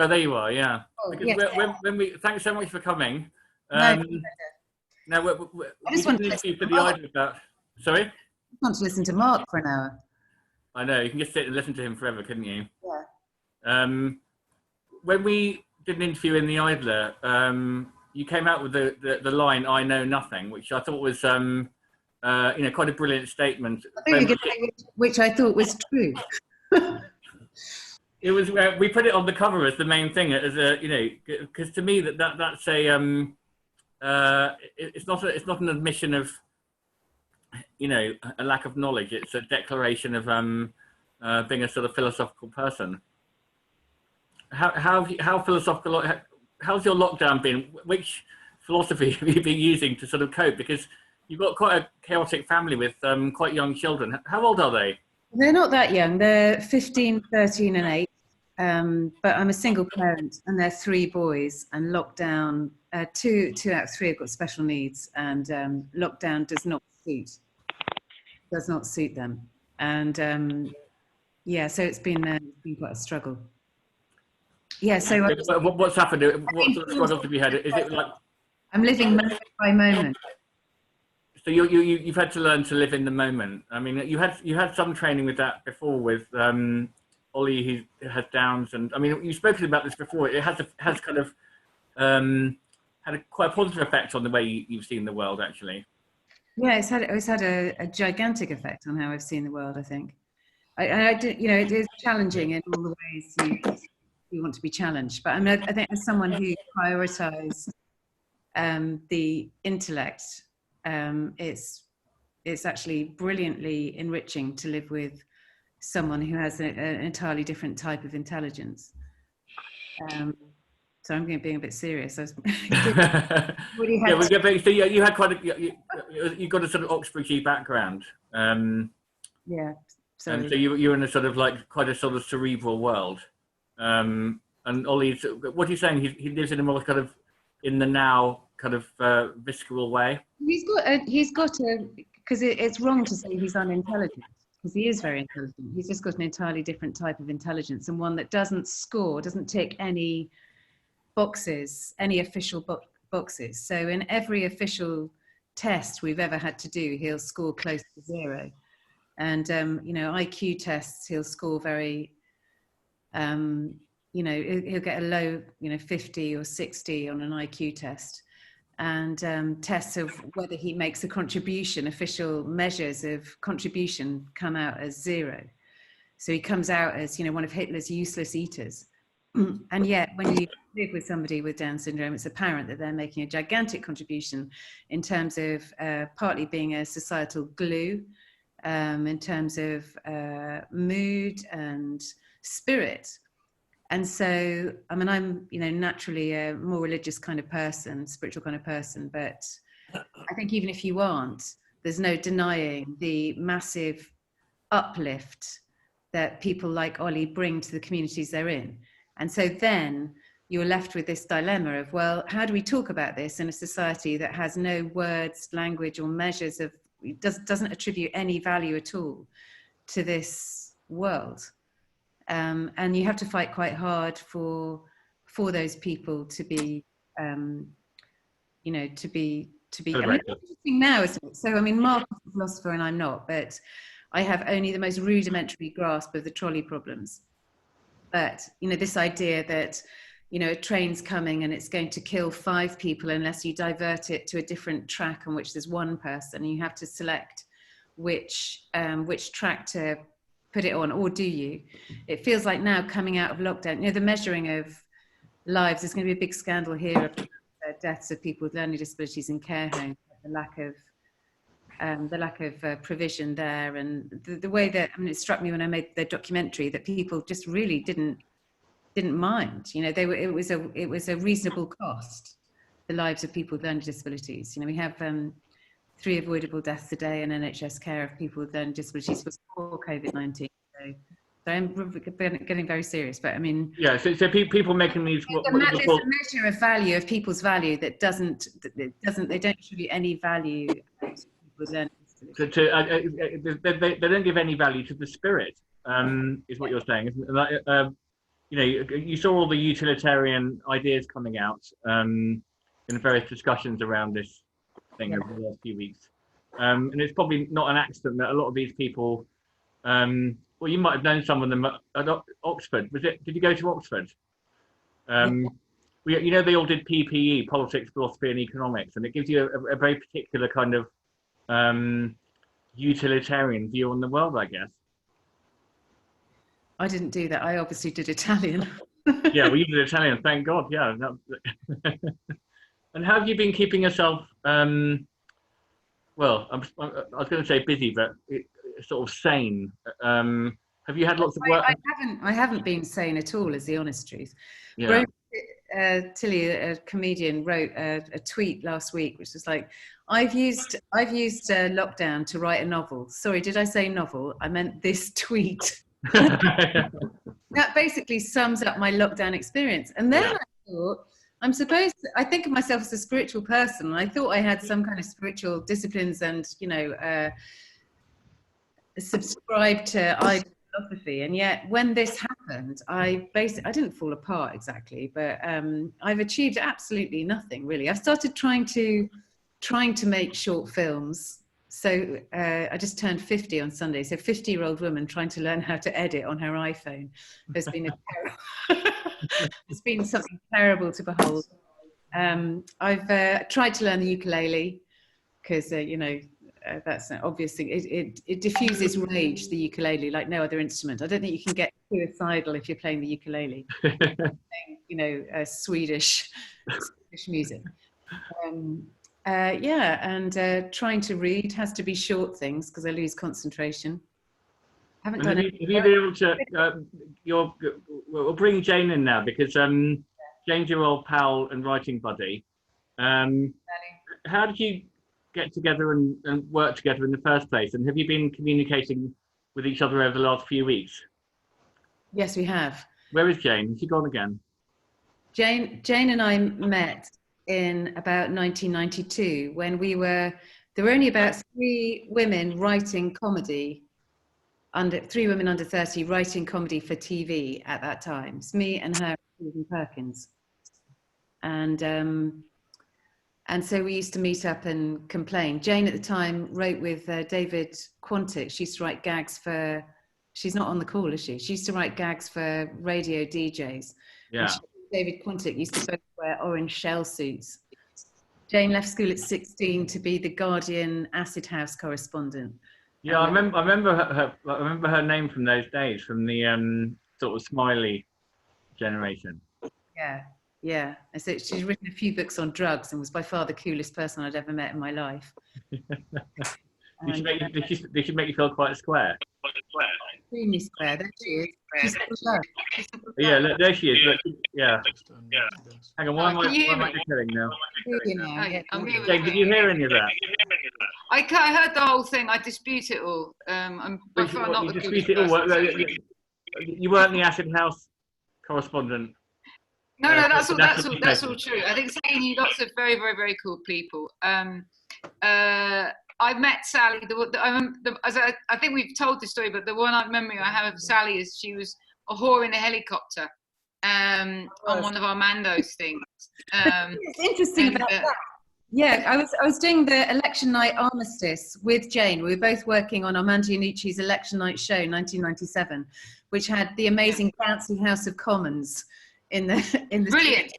Oh, there you are. Yeah. Oh, Because yes. when we thanks so much for coming. No, Now I we just did want an to interview listen for to the Mark. Idol about. Sorry. I want to listen to Mark for an hour. I know, you can just sit and listen to him forever, couldn't you? Yeah. When we did an interview in the Idler, you came out with the line "I know nothing," which I thought was quite a brilliant statement. I think you could say which I thought was true. It was we put it on the cover as the main thing, as a because to me that's a it's not an admission of a lack of knowledge. It's a declaration of being a sort of philosophical person. How philosophical? How's your lockdown been? Which philosophy have you been using to sort of cope? Because you've got quite a chaotic family with quite young children. How old are they? They're not that young. They're 15, 13 and 8. But I'm a single parent and they're 3 boys, and lockdown, two out of 3 have got special needs, and lockdown does not suit them. And yeah, so it's been quite a struggle. Yeah, so what's happened? What sort of struggles have you had? Is it like I'm living moment by moment. So you've had to learn to live in the moment. I mean, you had some training with that before with Ollie, who has Downs, and I mean, you've spoken about this before. It has kind of had quite a positive effect on the way you've seen the world, actually. Yeah, it's had a gigantic effect on how I've seen the world, I think. I do, it is challenging in all the ways you want to be challenged. But I mean, I think as someone who prioritised the intellect, it's actually brilliantly enriching to live with someone who has an entirely different type of intelligence. So I'm being a bit serious. So you had quite you got a sort of Oxbridgey background. Yeah. And so you're in a sort of like quite a sort of cerebral world. And Ollie, what are you saying? He lives in a more kind of in the now kind of visceral way. He's got because it's wrong to say he's unintelligent, because he is very intelligent. He's just got an entirely different type of intelligence, and one that doesn't tick any boxes, any official boxes. So in every official test we've ever had to do, he'll score close to 0. And IQ tests, he'll score very he'll get a low 50 or 60 on an IQ test. And tests of whether he makes a contribution, official measures of contribution, come out as 0. So he comes out as one of Hitler's useless eaters. And yet when you live with somebody with Down syndrome, it's apparent that they're making a gigantic contribution in terms of partly being a societal glue, in terms of mood and spirit. And so, I mean, I'm, naturally a more religious kind of person, spiritual kind of person, but I think even if you aren't, there's no denying the massive uplift that people like Ollie bring to the communities they're in. And so then you're left with this dilemma of, well, how do we talk about this in a society that has no words, language, or measures of, doesn't attribute any value at all to this world? And you have to fight quite hard for those people to be, to be. I mean, it's interesting now, isn't it? So I mean, Mark is a philosopher and I'm not, but I have only the most rudimentary grasp of the trolley problems. But this idea that a train's coming and it's going to kill 5 people unless you divert it to a different track on which there's 1 person, and you have to select which track to put it on, or do you? It feels like now, coming out of lockdown, the measuring of lives, there's going to be a big scandal here of deaths of people with learning disabilities in care homes, the lack of provision there, and the way that, I mean, it struck me when I made the documentary that people just really didn't mind. It was a reasonable cost, the lives of people with learning disabilities. We have 3 avoidable deaths a day in NHS care of people with learning disabilities before COVID-19. So I'm getting very serious, but I mean, yeah. So people making these there's a measure of value, of people's value, they don't attribute any value to people with learning disabilities. They don't give any value to the spirit, is what you're saying, isn't it? you know, you saw all the utilitarian ideas coming out in various discussions around this thing over the last few weeks. And it's probably not an accident that a lot of these people, well, you might have known some of them at Oxford. Did you go to Oxford? You know, they all did PPE, politics, philosophy, and economics, and it gives you a very particular kind of utilitarian view on the world, I guess. I didn't do that. I obviously did Italian. Yeah, well, you did Italian, thank God. Yeah. And how have you been keeping yourself? Well, I was going to say busy, but sort of sane. Have you had lots of work? I haven't been sane at all, is the honest truth. Yeah. Tilly, a comedian, wrote a tweet last week, which was like, I've used lockdown to write a novel. Sorry, did I say novel? I meant this tweet. That basically sums up my lockdown experience. And then I thought, I think of myself as a spiritual person, and I thought I had some kind of spiritual disciplines and, you know, subscribe to philosophy. And yet when this happened, I didn't fall apart exactly, but I've achieved absolutely nothing really. I started trying to make short films. So I just turned 50 on Sunday. So 50-year-old woman trying to learn how to edit on her iPhone has been it's been something terrible to behold. I've tried to learn the ukulele because, you know, that's an obvious thing. It diffuses rage, the ukulele, like no other instrument. I don't think you can get suicidal if you're playing the ukulele. You know, Swedish music. And trying to read has to be short things because I lose concentration. Haven't done it. Have you been able to? We'll bring Jane in now because Jane's your old pal and writing buddy. How did you get together and work together in the first place? And have you been communicating with each other over the last few weeks? Yes, we have. Where is Jane? Has she gone again? Jane and I met in about 1992 when there were only about 3 women writing comedy, 3 women under 30 writing comedy for TV at that time. It's me and her, Susan Perkins. And so we used to meet up and complain. Jane at the time wrote with David Quantick. She used to write gags for, she's not on the call, is she? She used to write gags for radio DJs. Yeah. David Quantick used to both wear orange shell suits. Jane left school at 16 to be the Guardian Acid House correspondent. Yeah, I remember her name from those days, from the sort of Smiley generation. Yeah. And so she's written a few books on drugs and was by far the coolest person I'd ever met in my life. Did she make you feel quite square? Extremely square. There she is. She's yeah, look, there she is. Look, yeah. Hang on, why am I echoing now? Jane, did you hear any of that? I heard the whole thing. I dispute it all. I'm by far not the dispute it all. You weren't the Acid House correspondent. No, that's all true. I think Sally knew lots of very, very, very cool people. I met Sally. I think we've told this story, but the one memory I have of Sally is she was a whore in a helicopter on one of our Mando's things. It's interesting about that. Yeah, I was doing the election night armistice with Jane. We were both working on Armando Iannucci's election night show, 1997, which had the amazing bouncy House of Commons in the brilliant.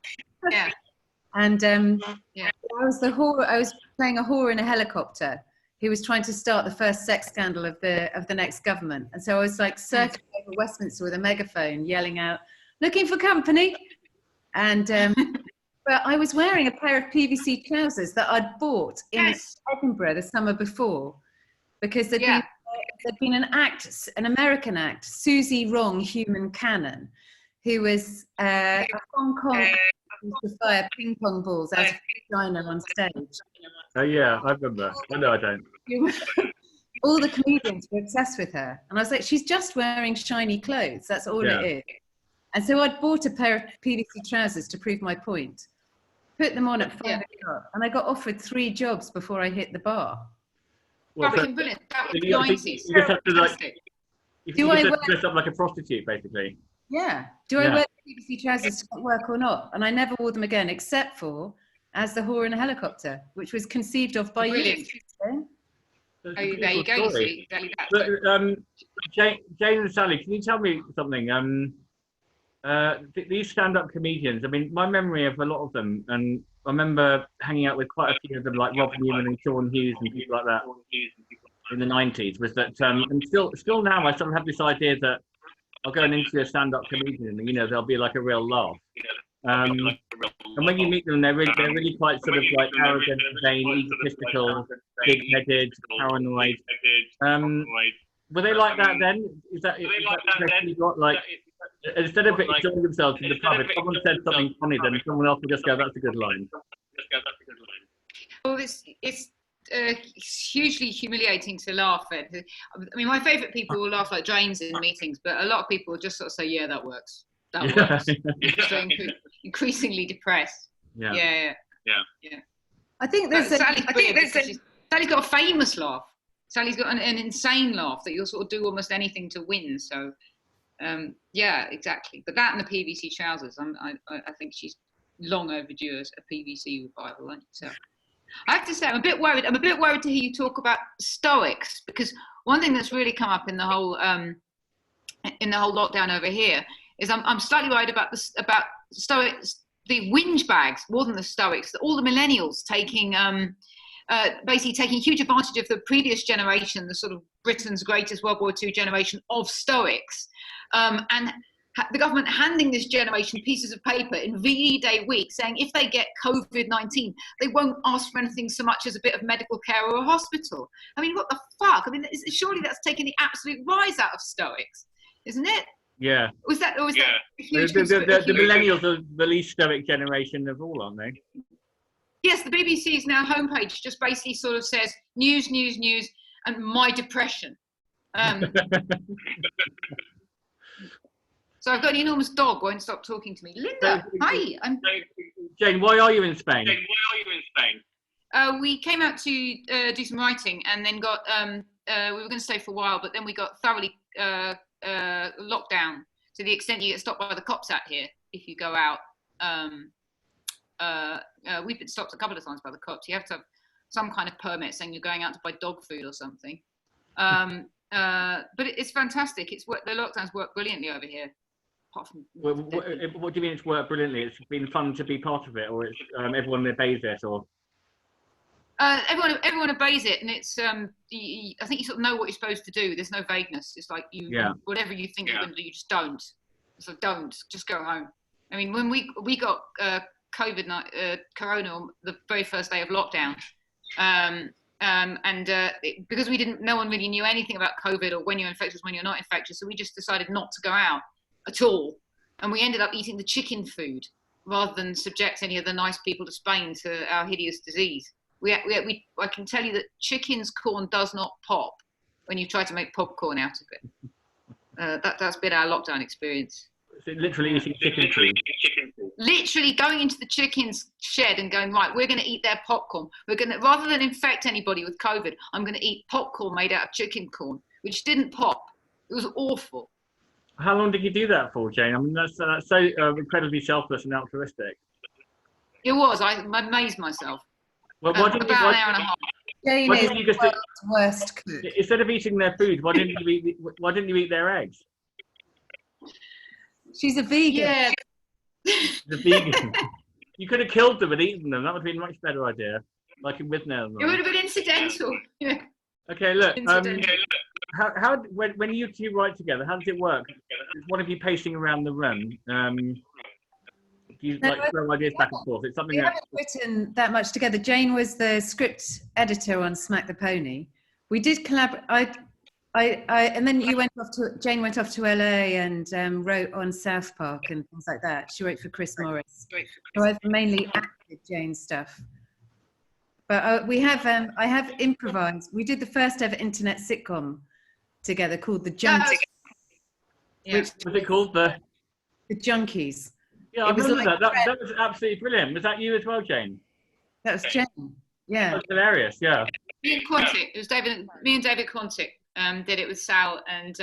Yeah. And I was the whore. I was playing a whore in a helicopter who was trying to start the first sex scandal of the next government. And so I was like circling over Westminster with a megaphone, yelling out, "Looking for company!" And but I was wearing a pair of PVC trousers that I'd bought in Edinburgh the summer before, because there'd been an American act, Susie Wrong Human Cannon, who was a Hong Kong used to fire ping pong balls out of China on stage. Oh yeah, I remember. Oh, no, I don't. All the comedians were obsessed with her, and I was like, she's just wearing shiny clothes. That's all it is. And so I'd bought a pair of PVC trousers to prove my point. Put them on at 5 o'clock, and I got offered 3 jobs before I hit the bar. Well, brilliant. That was the 90s. You just have to dress up like a prostitute, basically. Yeah. Do I wear BBC trousers to work or not? And I never wore them again, except for as the whore in a helicopter, which was conceived of by Brilliant. you. Oh, there you go. You see, exactly that. But, Jane and Sally, can you tell me something? These stand-up comedians, I mean, my memory of a lot of them, and I remember hanging out with quite a few of them, like Rob Newman and Sean Hughes and people like that in the 90s, was that, and still now I sort of have this idea that I'll go and interview a stand-up comedian and, you know, there'll be like a real laugh. And when you meet them, they're really quite sort of like arrogant, vain, egotistical, big-headed, paranoid. Were they like that then? Is that the you got? Like, instead of enjoying themselves in the pub, if someone said something funny, then someone else would just go, "That's a good line." Well, it's hugely humiliating to laugh at. I mean, my favourite people will laugh like drains in meetings, but a lot of people just sort of say, "Yeah, that works. That works." So increasingly depressed. Yeah. I think there's Sally's got a famous laugh. Sally's got an insane laugh that you'll sort of do almost anything to win. So, yeah, exactly. But that and the PVC trousers, I think she's long overdue as a PVC revival. So, I have to say, I'm a bit worried. I'm a bit worried to hear you talk about Stoics, because one thing that's really come up in the whole lockdown over here is I'm slightly worried about Stoics, the whinge bags more than the Stoics. All the millennials taking. Basically taking huge advantage of the previous generation, the sort of Britain's greatest World War II generation of Stoics, and the government handing this generation pieces of paper in VE Day week saying if they get COVID-19, they won't ask for anything so much as a bit of medical care or a hospital. I mean, what the fuck? I mean, surely that's taking the absolute rise out of Stoics, isn't it? Yeah. Was that a huge the millennials are the least Stoic generation of all, aren't they? Yes, the BBC's now homepage just basically sort of says news, and my depression. So I've got an enormous dog, won't stop talking to me. Linda, hi. Jane, why are you in Spain? We came out to do some writing, and then got. We were going to stay for a while, but then we got thoroughly locked down to the extent you get stopped by the cops out here if you go out. We've been stopped a couple of times by the cops. You have to have some kind of permit saying you're going out to buy dog food or something. But it's fantastic. The lockdowns work brilliantly over here. Apart from what do you mean it's worked brilliantly? It's been fun to be part of it, or it's everyone obeys it, or? Everyone obeys it, and it's I think you sort of know what you're supposed to do. There's no vagueness. It's like whatever you think you're going to do, you just don't. So just go home. I mean, when we got Corona on the very first day of lockdown, because no one really knew anything about COVID or when you're infectious, when you're not infectious, so we just decided not to go out at all, and we ended up eating the chicken food rather than subject any of the nice people to Spain to our hideous disease. I can tell you that chicken's corn does not pop when you try to make popcorn out of it. That's been our lockdown experience. So literally eating chicken food. Literally going into the chicken's shed and going, right, we're going to eat their popcorn. Rather than infect anybody with COVID, I'm going to eat popcorn made out of chicken corn, which didn't pop. It was awful. How long did you do that for, Jane? I mean, that's so incredibly selfless and altruistic. It was. I amazed myself. Well, about an hour and a half. Jane is the world's worst cook. Instead of eating their food, why didn't you eat their eggs? She's a vegan. Yeah. The vegan. You could have killed them and eaten them. That would have been a much better idea. Like in Withnail. It would have been incidental. Yeah. Okay, look. When you two write together, how does it work? Is one of you pacing around the room? You throw ideas back and forth. It's something we haven't written that much together. Jane was the script editor on Smack the Pony. We did collaborate. And then Jane went off to LA and wrote on South Park and things like that. She wrote for Chris Morris. So I've mainly acted Jane's stuff. But I have improvised. We did the first ever internet sitcom together called The Junkies. Which was it called? The Junkies. Yeah, I remember that. That was absolutely brilliant. Was that you as well, Jane? That was Jane. Yeah. That was hilarious. Yeah. Me and Quantic. It was me and David Quantic did it with Sal and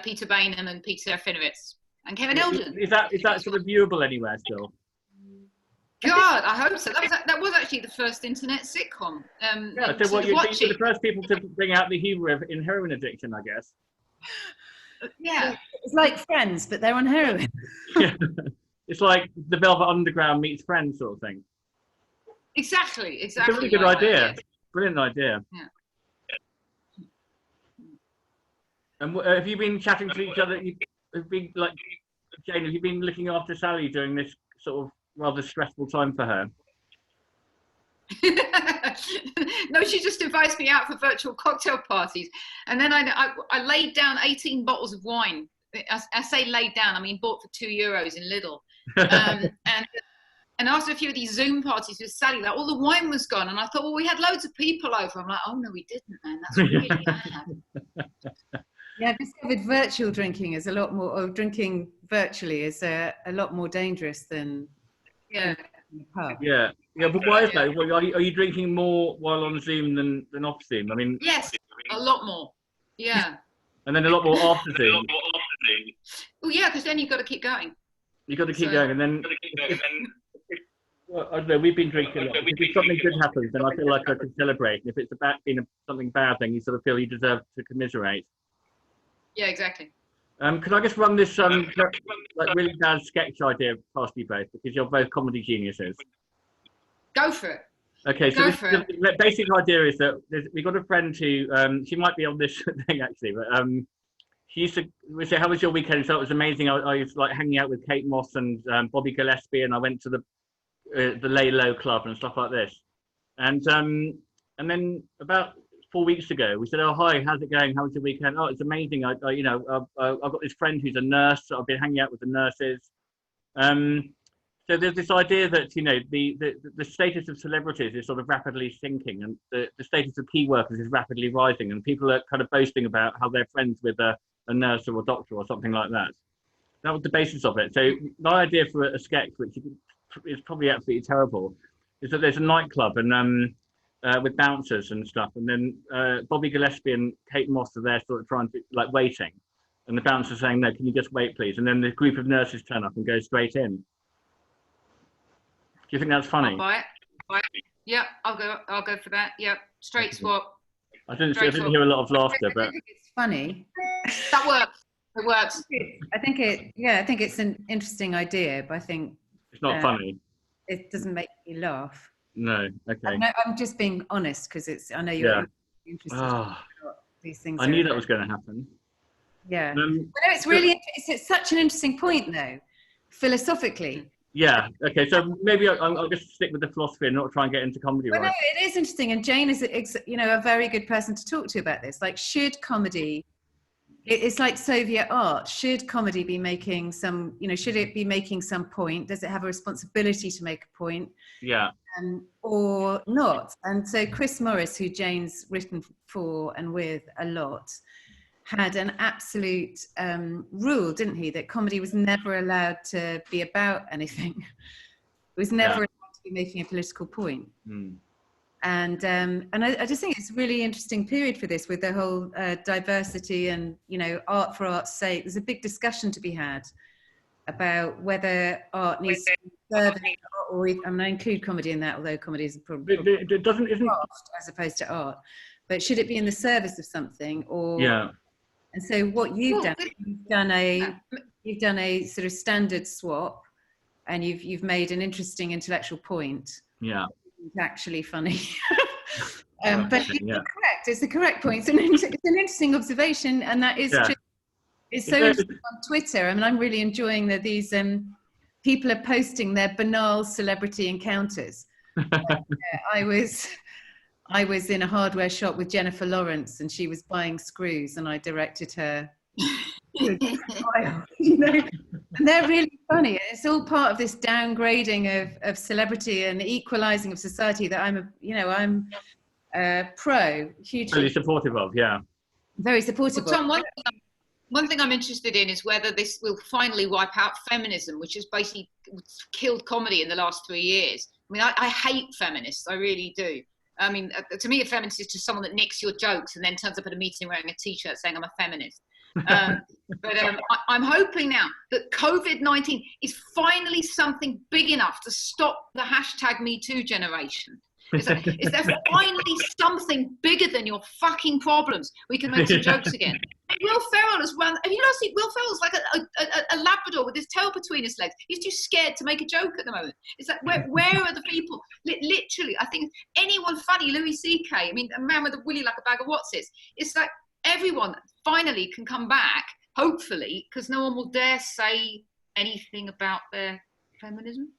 Peter Bainham and Peter Finowitz. and Kevin Eldon. Is that sort of viewable anywhere still? God, I hope so. That was actually the first internet sitcom. Yeah, so what you're the first people to bring out the humour in heroin addiction, I guess. Yeah. It's like Friends, but they're on heroin. Yeah. It's like the Velvet Underground meets Friends sort of thing. Exactly. It's a really good idea. Yes. Brilliant idea. Yeah. And have you been chatting to each other? Have been like Jane? Have you been looking after Sally during this sort of rather stressful time for her? No, she just invites me out for virtual cocktail parties, and then I laid down 18 bottles of wine. I say laid down, I mean bought for €2 in Lidl. And after a few of these Zoom parties with Sally, like all the wine was gone, and I thought, well, we had loads of people over. I'm like, oh no, we didn't, man. That's really bad. Yeah, I've discovered virtual drinking is a lot more, or drinking virtually is a lot more dangerous than in the pub. Yeah, but why is that? Are you drinking more while on Zoom than off Zoom? I mean, yes, a lot more. Yeah. And then a lot more after Zoom. Oh yeah, because then you've got to keep going. You've got to keep going, and then. Well, I don't know, we've been drinking a lot. If something good happens, then I feel like I can celebrate. And if it's something bad, then you sort of feel you deserve to commiserate. Yeah, exactly. Could I just run this like really bad sketch idea past you both, because you're both comedy geniuses? Go for it. Okay, so the basic idea is that we've got a friend who, she might be on this thing actually, but she used to say, how was your weekend? So it was amazing. I was like hanging out with Kate Moss and Bobby Gillespie, and I went to the Lay Low Club and stuff like this. And then about 4 weeks ago, we said, oh, hi, how's it going? How was your weekend? Oh, it's amazing. I've got this friend who's a nurse. So I've been hanging out with the nurses. So there's this idea that, the status of celebrities is sort of rapidly sinking, and the status of key workers is rapidly rising, and people are kind of boasting about how they're friends with a nurse or a doctor or something like that. That was the basis of it. So my idea for a sketch, which is probably absolutely terrible, is that there's a nightclub and with bouncers and stuff, and then Bobby Gillespie and Kate Moss are there sort of trying to, like, waiting, and the bouncer's saying, no, can you just wait please? And then the group of nurses turn up and go straight in. Do you think that's funny? I'll buy it. Yeah, I'll go for that. Yeah, straight swap. I didn't hear a lot of laughter, but I think it's funny. That works. It works. I think it's an interesting idea, but I think it's not funny. It doesn't make me laugh. No, okay. I'm just being honest, because I know you're interested in these things. I knew that was going to happen. Yeah. It's really it's such an interesting point, though, philosophically. Yeah. Okay. So maybe I'll just stick with the philosophy and not try and get into comedy. But no, it is interesting, and Jane is a very good person to talk to about this. Like, should comedy? It's like Soviet art. Should comedy be making some? Should it be making some point? Does it have a responsibility to make a point? Yeah. Or not? And so Chris Morris, who Jane's written for and with a lot, had an absolute rule, didn't he, that comedy was never allowed to be about anything. It was never allowed to be making a political point. And I just think it's a really interesting period for this, with the whole diversity and art for art's sake. There's a big discussion to be had about whether art needs to be further, or I include comedy in that, although comedy is probably craft as opposed to art. But should it be in the service of something, or And so what you've done a sort of standard swap, and you've made an interesting intellectual point. Yeah. It's actually funny. But correct. It's the correct point. It's an interesting observation, and that is true. It's so interesting on Twitter. I mean, I'm really enjoying that these people are posting their banal celebrity encounters. I was in a hardware shop with Jennifer Lawrence, and she was buying screws, and I directed her. And they're really funny. It's all part of this downgrading of celebrity and equalizing of society that I'm pro, hugely really supportive of. Yeah, very supportive. Well, Tom, one thing I'm interested in is whether this will finally wipe out feminism, which has basically killed comedy in the last 3 years. I mean, I hate feminists. I really do. I mean, to me, a feminist is just someone that nicks your jokes and then turns up at a meeting wearing a T-shirt saying I'm a feminist. I'm hoping now that COVID-19 is finally something big enough to stop the #MeToo generation. Is there finally something bigger than your fucking problems? We can make some jokes again. Will Ferrell has run. Have you not seen Will Ferrell's like a Labrador with his tail between his legs? He's too scared to make a joke at the moment. It's like where are the people? Literally, I think anyone funny, Louis C.K. I mean, a man with a willy like a bag of Whatsits. It's like everyone finally can come back, hopefully, because no one will dare say anything about their feminism.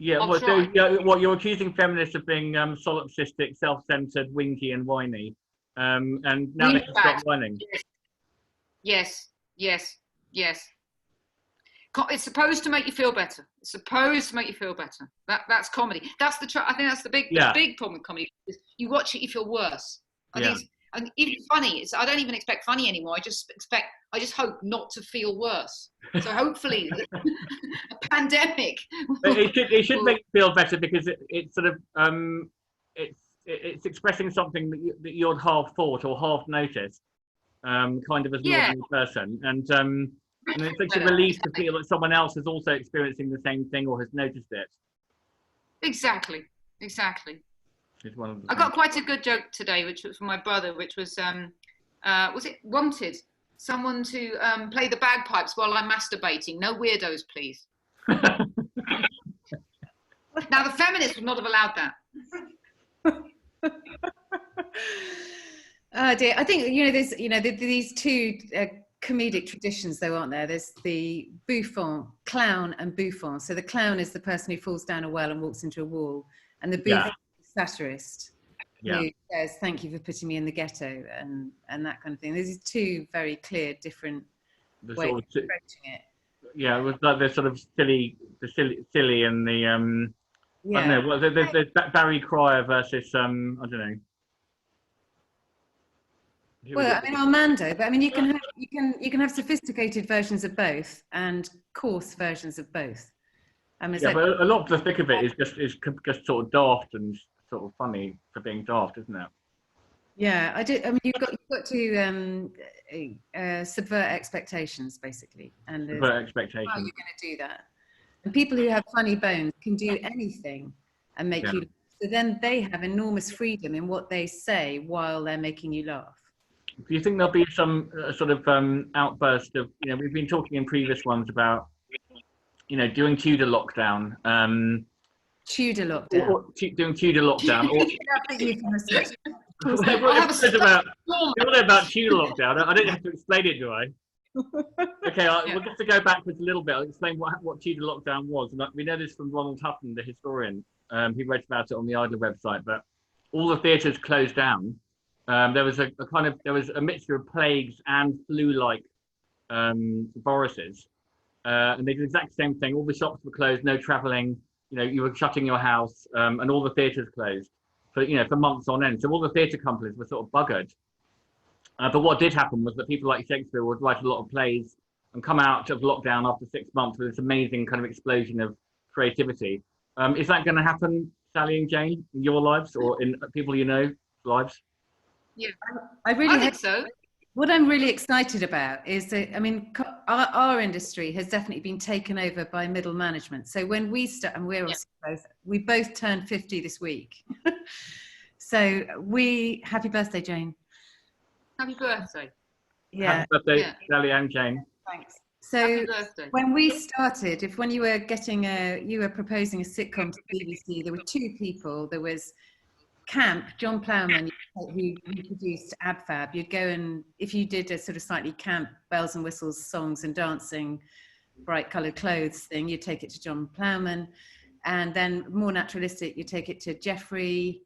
Yeah, what you're accusing feminists of being solipsistic, self-centered, winky, and whiny, and now they can stop whining. Yes. It's supposed to make you feel better. It's supposed to make you feel better. That's comedy. That's I think that's the big problem with comedy. Is you watch it, you feel worse. I think even funny. I don't even expect funny anymore. I just hope not to feel worse. So hopefully, a pandemic. It should make you feel better because it's sort of it's expressing something that you'd half thought or half noticed, kind of as an ordinary person, and it's such a relief to feel that someone else is also experiencing the same thing or has noticed it. Exactly. I got quite a good joke today, which was from my brother, which was it wanted someone to play the bagpipes while I'm masturbating? No weirdos, please. Now the feminists would not have allowed that. Oh dear, I think there's these two comedic traditions, though, aren't there? There's the clown and bouffon. So the clown is the person who falls down a well and walks into a wall, and the bouffon is the satirist who says, "Thank you for putting me in the ghetto," and that kind of thing. There's two very clear, different ways of approaching it. Yeah, it was like the sort of silly and the I don't know. Well, there's Barry Cryer versus I don't know. Well, I mean Armando, but I mean you can have sophisticated versions of both and coarse versions of both. But a lot of the thick of it is just sort of daft and sort of funny for being daft, isn't it? Yeah, I do. I mean, you've got to subvert expectations, basically, and subvert expectations. How are you going to do that? And people who have funny bones can do anything and make you. So then they have enormous freedom in what they say while they're making you laugh. Do you think there'll be some sort of outburst of, we've been talking in previous ones about, doing Tudor lockdown. Tudor lockdown. Doing Tudor lockdown. What about Tudor lockdown? I don't have to explain it, do I? Okay, we'll just to go backwards a little bit. I'll explain what Tudor lockdown was. And we know this from Ronald Hutton, the historian. He wrote about it on the Idler website. But all the theatres closed down. There was a mixture of plagues and flu-like viruses, and they did the exact same thing. All the shops were closed, no travelling. You were shutting your house, and all the theatres closed for months on end. So all the theatre companies were sort of buggered. But what did happen was that people like Shakespeare would write a lot of plays and come out of lockdown after 6 months with this amazing kind of explosion of creativity. Is that going to happen, Sally and Jane, in your lives or in people lives? Yeah, I think so. What I'm really excited about is that, I mean, our industry has definitely been taken over by middle management. So when we start, and we both turned 50 this week. So happy birthday, Jane. Happy birthday. Yeah. Happy birthday, Sally and Jane. Thanks. So when we started, when you were proposing a sitcom to BBC, there were two people. There was Camp, John Plowman, who produced AbFab. You'd go and, if you did a sort of slightly camp bells and whistles, songs and dancing, bright coloured clothes thing, you'd take it to John Plowman. And then more naturalistic, you take it to Jeffrey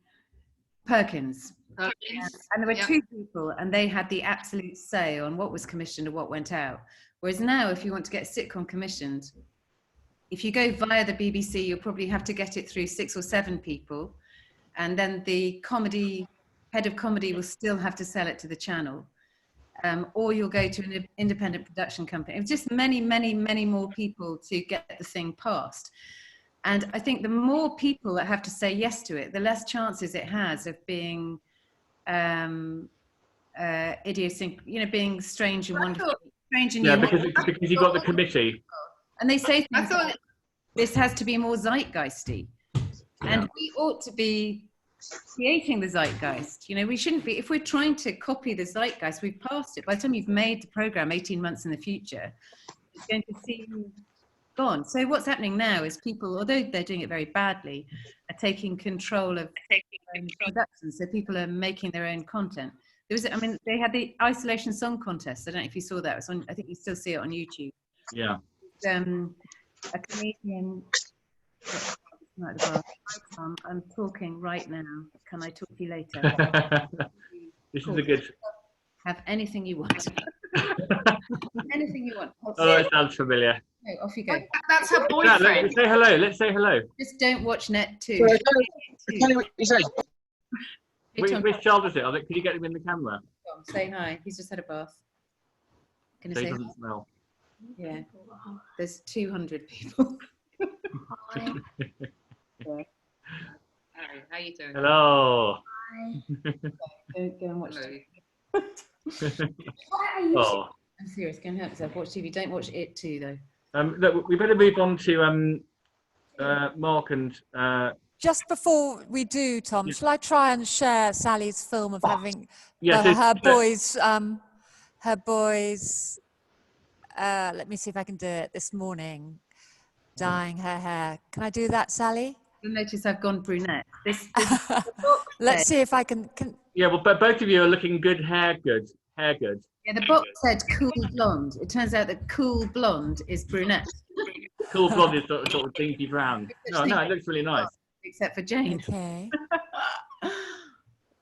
Perkins. And there were two people, and they had the absolute say on what was commissioned and what went out. Whereas now, if you want to get a sitcom commissioned, if you go via the BBC, you'll probably have to get it through 6 or 7 people. And then the head of comedy will still have to sell it to the channel. Or you'll go to an independent production company. It's just many, many, many more people to get the thing passed. And I think the more people that have to say yes to it, the less chances it has of being idiosyncrasy, you know, being strange and wonderful, strange and Yeah, unique. because you've got the committee. And they say things like, this has to be more zeitgeisty. And we ought to be creating the zeitgeist. You know, we shouldn't be, if we're trying to copy the zeitgeist, we've passed it. By the time you've made the program 18 months in the future, it's going to seem gone. So what's happening now is people, although they're doing it very badly, are taking control of production. So people are making their own content. There was, I mean, they had the Isolation Song Contest. I don't know if you saw that. It was on, I think you still see it on YouTube. Yeah. A comedian. I'm talking right now. Can I talk to you later? This is a good. Have anything you want. Anything you want. Oh, that sounds familiar. No, off you go. That's her boyfriend. Let's say hello. Let's say hello. Just don't watch Net 2. Tell me what you say. Which child is it? Can you get him in the camera? Tom, say hi. He's just had a bath. Can you So he say hi? doesn't smell. Yeah. There's 200 people. Hi. Harry, how you doing? Hello. Go and watch TV. Oh. I'm serious. Go and help yourself. Watch TV. Don't watch it too, though. Look, we better move on to Mark and. Just before we do, Tom, shall I try and share Sally's film of having Yes, her boys, let me see if I can do it, this morning, dyeing her hair. Can I do that, Sally? You'll notice I've gone brunette. Let's see if I can. Yeah, well, but both of you are looking good, hair good. Yeah, the box said cool blonde. It turns out that cool blonde is brunette. Cool blonde is sort of dinky brown. No, it looks really nice. Except for Jane. Okay.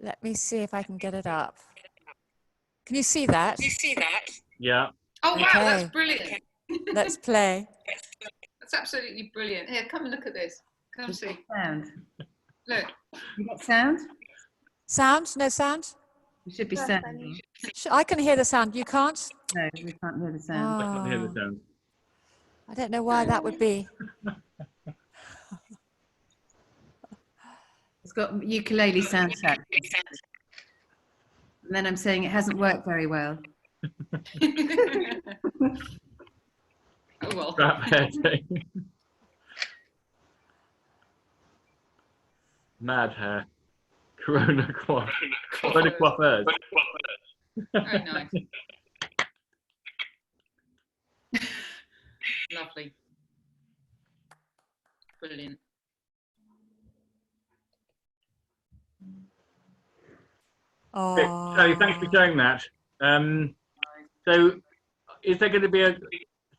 Let me see if I can get it up. Can you see that? Yeah. Oh, wow, Okay. that's brilliant. Let's play. That's absolutely brilliant. Here, come and look at this. Come and see. Sound. Look. You got sound? Sound? No sound? You should be sounding. I can hear the sound. You can't? No, we can't hear the sound. I can't hear the Oh, sound. I don't know why that would be. It's got ukulele sound set. And then I'm saying it hasn't worked very well. Oh, well. Crap hair day. Mad hair. Corona coiffeurs. Very nice. Lovely. Brilliant. Oh. Sally, thanks for showing that. So, is there going to be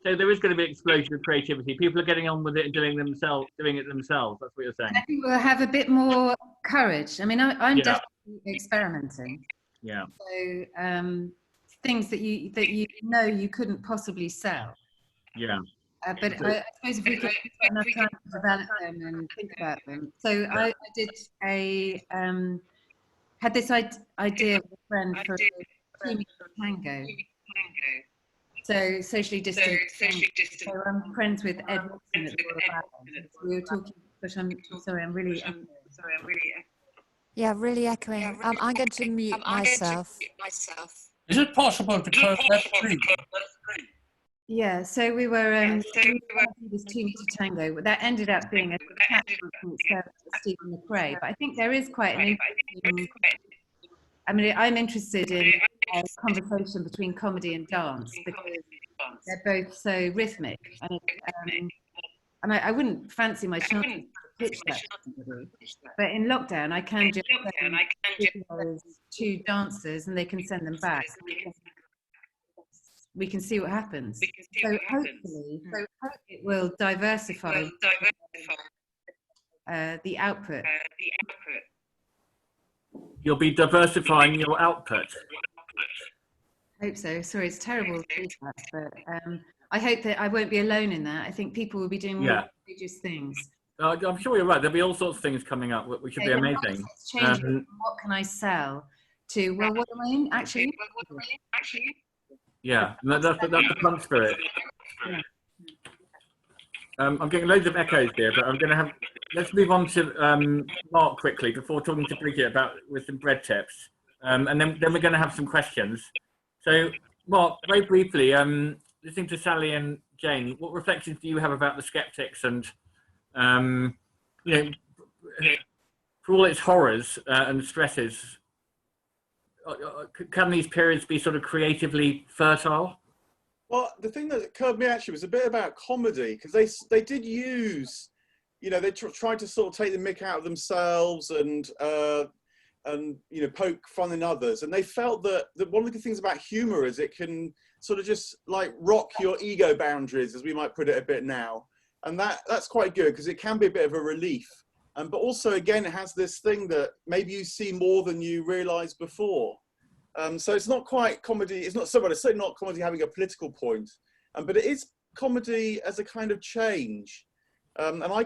there is going to be an explosion of creativity. People are getting on with it and doing it themselves. That's what you're saying. I think we'll have a bit more courage. I mean, I'm definitely experimenting. Yeah. So things that you know you couldn't possibly sell. Yeah. But I suppose if we could have enough time to develop them and think about them. So I did had this idea with a friend for a team tango. So socially distant. So I'm friends with Ed Watson at the Royal Ballet. We were talking, but I'm sorry, I'm really. Yeah, really echoing. I'm going to mute myself. Is it possible to close that screen? Yeah, so we were this 2 meter tango. That ended up being a catch Stephen McRae. But I think there is quite an interesting. I mean, I'm interested in a conversation between comedy and dance because they're both so rhythmic. And I wouldn't fancy my chances to pitch that to somebody. But in lockdown, I can just send those two dancers and they can send them back. We can see what happens. So hopefully, it will diversify the output. You'll be diversifying your output. I hope so. Sorry, it's terrible feedback, but I hope that I won't be alone in that. I think people will be doing more outrageous things. I'm sure you're right. There'll be all sorts of things coming up which will be amazing. It's changing. What can I sell? To well, what am I in actually? Yeah, that's the punk spirit. I'm getting loads of echoes here, but I'm going to have. Let's move on to Mark quickly before talking to Bridget with some bread tips. and then we're going to have some questions. So, Mark, very briefly, listening to Sally and Jane, what reflections do you have about the skeptics and, you know, for all its horrors and stresses, can these periods be sort of creatively fertile? Well, the thing that occurred to me actually was a bit about comedy, because they did use, you know, they tried to sort of take the mick out of themselves and you know, poke fun in others, and they felt that one of the good things about humor is it can sort of just like rock your ego boundaries, as we might put it a bit now, and that's quite good because it can be a bit of a relief. But also, again, it has this thing that maybe you see more than you realised before. So it's not quite comedy. It's not it's certainly not comedy having a political point, but it is comedy as a kind of change. And I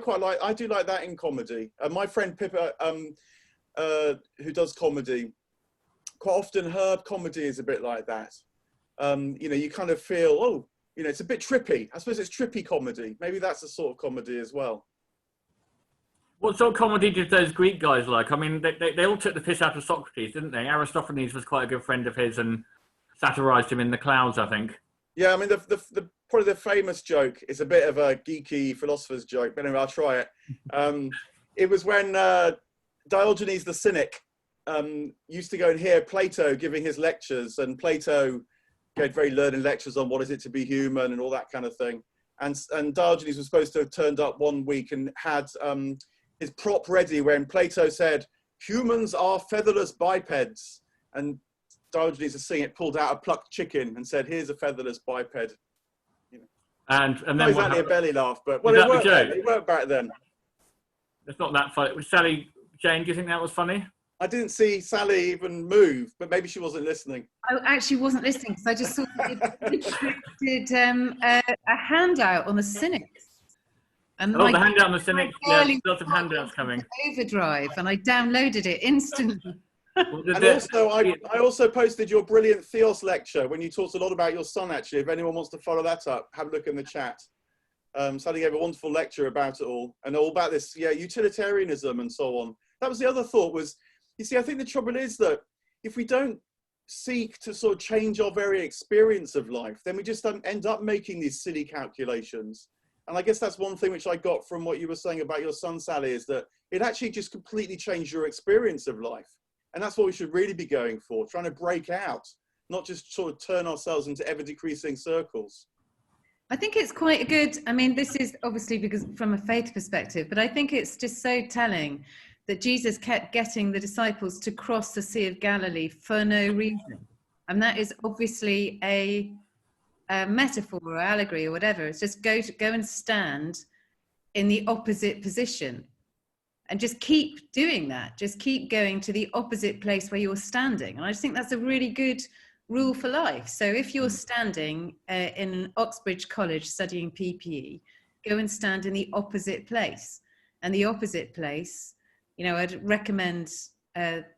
do like that in comedy. My friend Pippa, who does comedy, quite often her comedy is a bit like that. You know, you kind of feel, oh, you know, it's a bit trippy. I suppose it's trippy comedy. Maybe that's a sort of comedy as well. What sort of comedy did those Greek guys like? I mean, they all took the piss out of Socrates, didn't they? Aristophanes was quite a good friend of his and satirised him in The Clouds, I think. Yeah, I mean, probably the famous joke is a bit of a geeky philosopher's joke, but anyway, I'll try it. It was when Diogenes the Cynic used to go and hear Plato giving his lectures, and Plato gave very learned lectures on what is it to be human and all that kind of thing. And Diogenes was supposed to have turned up one week and had his prop ready when Plato said, "Humans are featherless bipeds." And Diogenes, the Cynic, pulled out a plucked chicken and said, "Here's a featherless biped." You know. And then not exactly a belly laugh, but well, it worked back then. It's not that funny. Sally, Jane, do you think that was funny? I didn't see Sally even move, but maybe she wasn't listening. I actually wasn't listening because I just saw that did a handout on the Cynics. And the handout on the Cynics, yeah, lots of handouts coming. Overdrive, and I downloaded it instantly. And also, I also posted your brilliant Theos lecture when you talked a lot about your son, actually. If anyone wants to follow that up, have a look in the chat. Sally gave a wonderful lecture about it all, and all about this, yeah, utilitarianism and so on. That was the other thought was, you see, I think the trouble is that if we don't seek to sort of change our very experience of life, then we just end up making these silly calculations. And I guess that's one thing which I got from what you were saying about your son, Sally, is that it actually just completely changed your experience of life. And that's what we should really be going for, trying to break out, not just sort of turn ourselves into ever-decreasing circles. I think it's quite a good, I mean, this is obviously because from a faith perspective, but I think it's just so telling that Jesus kept getting the disciples to cross the Sea of Galilee for no reason. And that is obviously a metaphor or allegory or whatever. It's just go and stand in the opposite position and just keep doing that. Just keep going to the opposite place where you're standing. And I just think that's a really good rule for life. So if you're standing in Oxbridge College studying PPE, go and stand in the opposite place. And the opposite place, you know, I'd recommend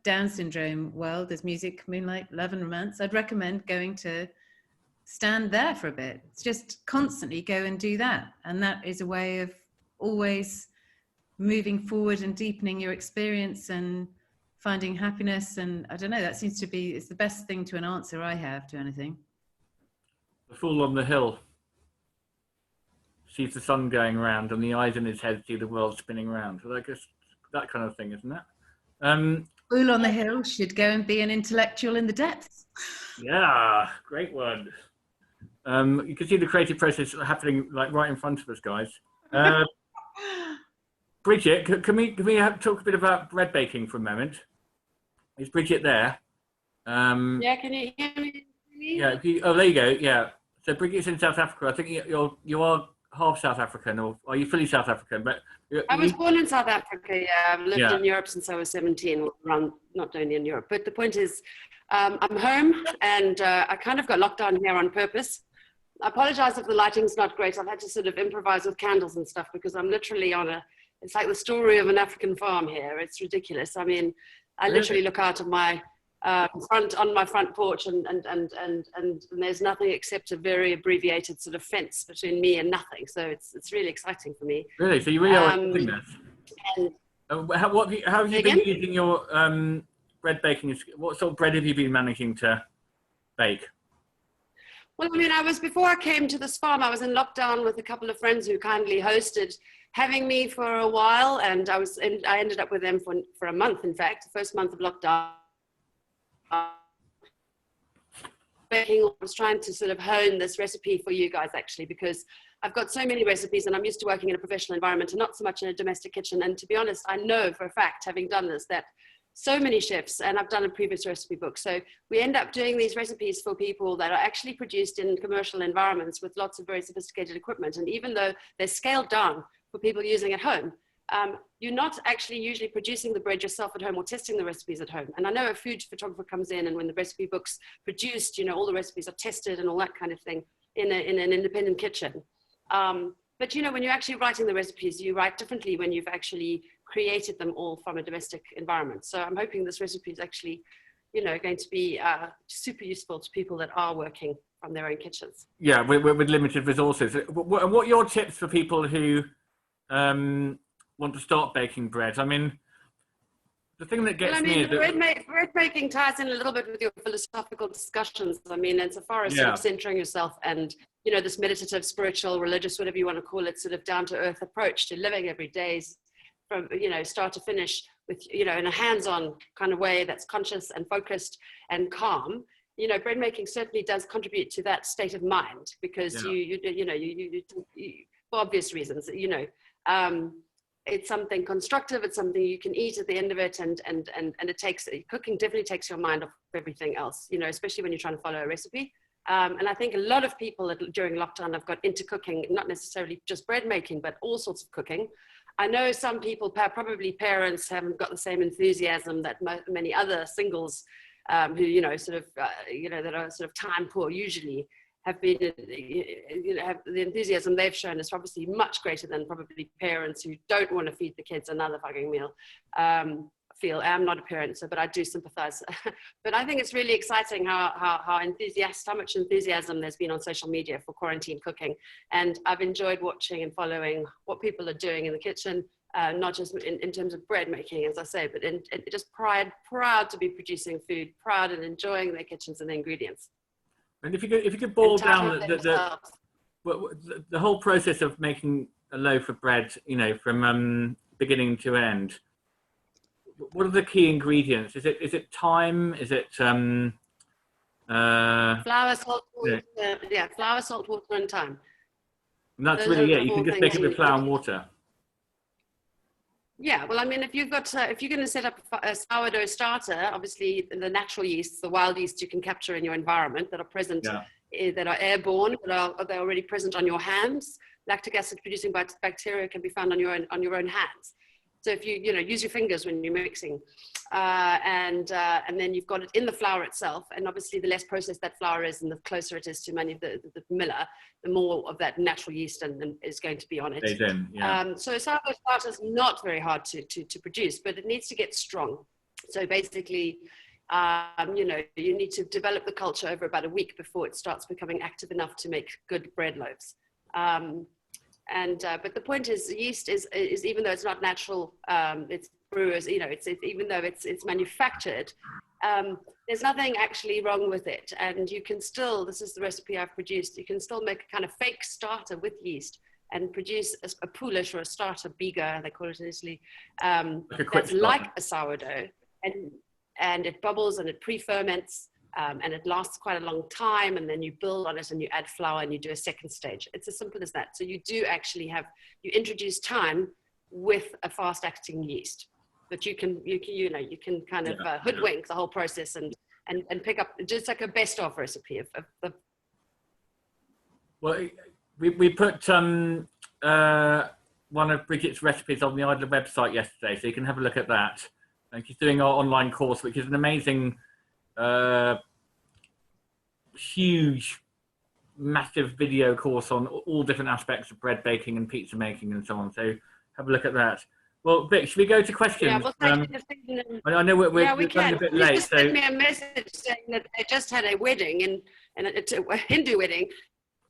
Down syndrome world. There's music, moonlight, love and romance. I'd recommend going to stand there for a bit. It's just constantly go and do that. And that is a way of always moving forward and deepening your experience and finding happiness. And I don't know, that seems to be, it's the best thing to an answer I have to anything. The fool on the hill sees the sun going round and the eyes in his head see the world spinning round. So I guess that kind of thing, isn't it? Fool on the hill should go and be an intellectual in the depths. Yeah, great one. You can see the creative process happening like right in front of us, guys. Bridget, can we talk a bit about bread baking for a moment? Is Bridget there? Yeah, can you hear me? Yeah. Oh, there you go. Yeah. So Bridget's in South Africa. I think you are half South African, or are you fully South African? But I was born in South Africa. Yeah, I've lived in Europe since I was 17. Around, not only in Europe, but the point is, I'm home, and I kind of got locked down here on purpose. I apologize if the lighting's not great. I've had to sort of improvise with candles and stuff because I'm literally on it's like the story of an African farm here. It's ridiculous. I mean, I literally look out of my front porch and there's nothing except a very abbreviated sort of fence between me and nothing. So it's really exciting for me. Really? So you really are doing this? How have you been using your bread baking is, what sort of bread have you been managing to bake? Well, I mean, before I came to this farm, I was in lockdown with a couple of friends who kindly hosted having me for a while, and I ended up with them for a month, in fact, the first month of lockdown. Baking, I was trying to sort of hone this recipe for you guys, actually, because I've got so many recipes and I'm used to working in a professional environment and not so much in a domestic kitchen. And to be honest, I know for a fact, having done this, that so many chefs, and I've done a previous recipe book, so we end up doing these recipes for people that are actually produced in commercial environments with lots of very sophisticated equipment. And even though they're scaled down for people using at home, you're not actually usually producing the bread yourself at home or testing the recipes at home. And I know a food photographer comes in, and when the recipe book's produced, you know, all the recipes are tested and all that kind of thing in an independent kitchen. But you know, when you're actually writing the recipes, you write differently when you've actually created them all from a domestic environment. So I'm hoping this recipe is actually, you know, going to be super useful to people that are working from their own kitchens. Yeah, with limited resources. What are your tips for people who want to start baking bread? I mean, the thing that gets me is that bread making ties in a little bit with your philosophical discussions. I mean, insofar as sort of centering yourself and, you know, this meditative, spiritual, religious, whatever you want to call it, sort of down to earth approach to living every day from, you know, start to finish with, you know, in a hands-on kind of way that's conscious and focused and calm. You know, bread making certainly does contribute to that state of mind, because you for obvious reasons, you know, it's something constructive, it's something you can eat at the end of it, and it takes, cooking definitely takes your mind off everything else, you know, especially when you're trying to follow a recipe. And I think a lot of people during lockdown have got into cooking, not necessarily just bread making, but all sorts of cooking. I know some people, probably parents, haven't got the same enthusiasm that many other singles who, you know, sort of, you know, that are sort of time poor usually have been, you know, have the enthusiasm they've shown is obviously much greater than probably parents who don't want to feed the kids another fucking meal. I'm not a parent, so, but I do sympathize. But I think it's really exciting how much enthusiasm there's been on social media for quarantine cooking. And I've enjoyed watching and following what people are doing in the kitchen, not just in terms of bread making, as I say, but just proud to be producing food, proud and enjoying their kitchens and the ingredients. And if you could boil down the whole process of making a loaf of bread, you know, from beginning to end, what are the key ingredients? Is it time? Is it flour, salt, water? Yeah, flour, salt, water, and time. And that's really it. You can just make it with flour and water. Yeah, well, I mean, if you've got, if you're going to set up a sourdough starter, obviously the natural yeasts, the wild yeasts you can capture in your environment that are present, that are airborne, they're already present on your hands. Lactic acid producing bacteria can be found on your own hands. So if you use your fingers when you're mixing, and then you've got it in the flour itself, and obviously the less processed that flour is, and the closer it is to the miller, the more of that natural yeast is going to be on it. So sourdough starter is not very hard to produce, but it needs to get strong. So basically, you need to develop the culture over about a week before it starts becoming active enough to make good bread loaves. But the point is, yeast is even though it's not natural, it's brewers, you know, it's even though it's manufactured, there's nothing actually wrong with it. And you can still, this is the recipe I've produced, you can still make a kind of fake starter with yeast and produce a poolish or a starter biga, they call it in Italy, that's like a sourdough, and it bubbles and it pre-ferments. And it lasts quite a long time, and then you build on it and you add flour and you do a second stage. It's as simple as that. So you do actually you introduce time with a fast acting yeast, but you can kind of hoodwink the whole process and pick up just like a best of recipe of the. Well, we put one of Bridget's recipes on the Idler website yesterday, so you can have a look at that. And she's doing our online course, which is an amazing huge, massive video course on all different aspects of bread baking and pizza making and so on. So have a look at that. Well, Vic, should we go to questions? Yeah, well, I know we're running a bit late. Just sent me a message saying that they just had a wedding, and it's a Hindu wedding,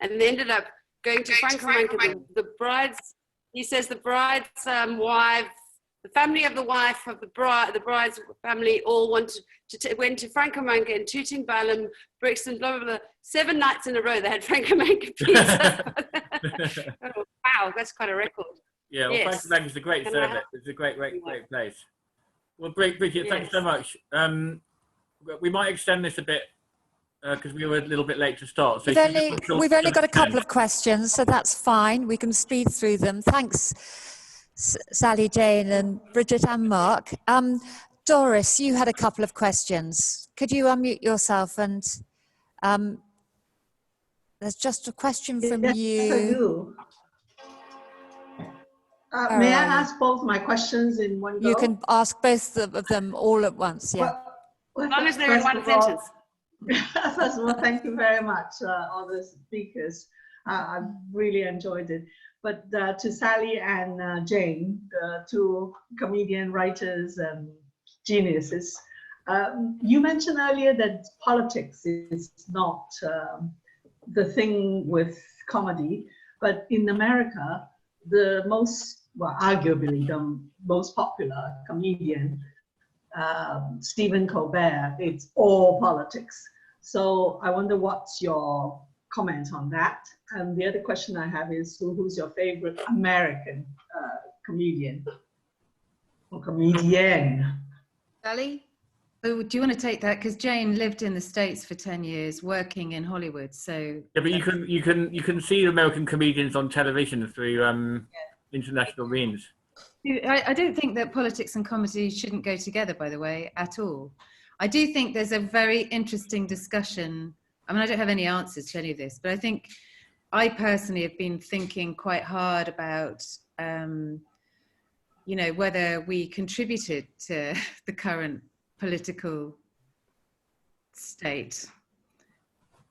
and they ended up going to Franco Manca. The bride's, he says the bride's wife the family of the wife of the bride's family all went to Franco Manca in Tooting, Balham, Brixton, blah, blah, blah. 7 nights in a row they had Franco Manca pizza. Oh, wow, that's quite a record. Yeah, well, Yes. Franco Manca is a great service. It's a great place. Well, Bridget, thanks so much. We might extend this a bit because we were a little bit late to start. So we've only got a couple of questions, so that's fine. We can speed through them. Thanks, Sally, Jane, and Bridget and Mark. Doris, you had a couple of questions. Could you unmute yourself? And there's just a question from you. Yes, I do. May I ask both my questions in one go? You can ask both of them all at once, yeah. As long as they're in one sentence. First of all, thank you very much, all the speakers. I really enjoyed it. But to Sally and Jane, the two comedian writers and geniuses, you mentioned earlier that politics is not the thing with comedy, but in America, the most, well, arguably the most popular comedian, Stephen Colbert, it's all politics. So I wonder what's your comment on that? And the other question I have is who's your favorite American comedian or comedian? Sally? Oh, do you want to take that? Because Jane lived in the States for 10 years, working in Hollywood. So yeah, but you can see American comedians on television through international means. I don't think that politics and comedy shouldn't go together, by the way, at all. I do think there's a very interesting discussion. I mean, I don't have any answers to any of this, but I think I personally have been thinking quite hard about, you know, whether we contributed to the current political state.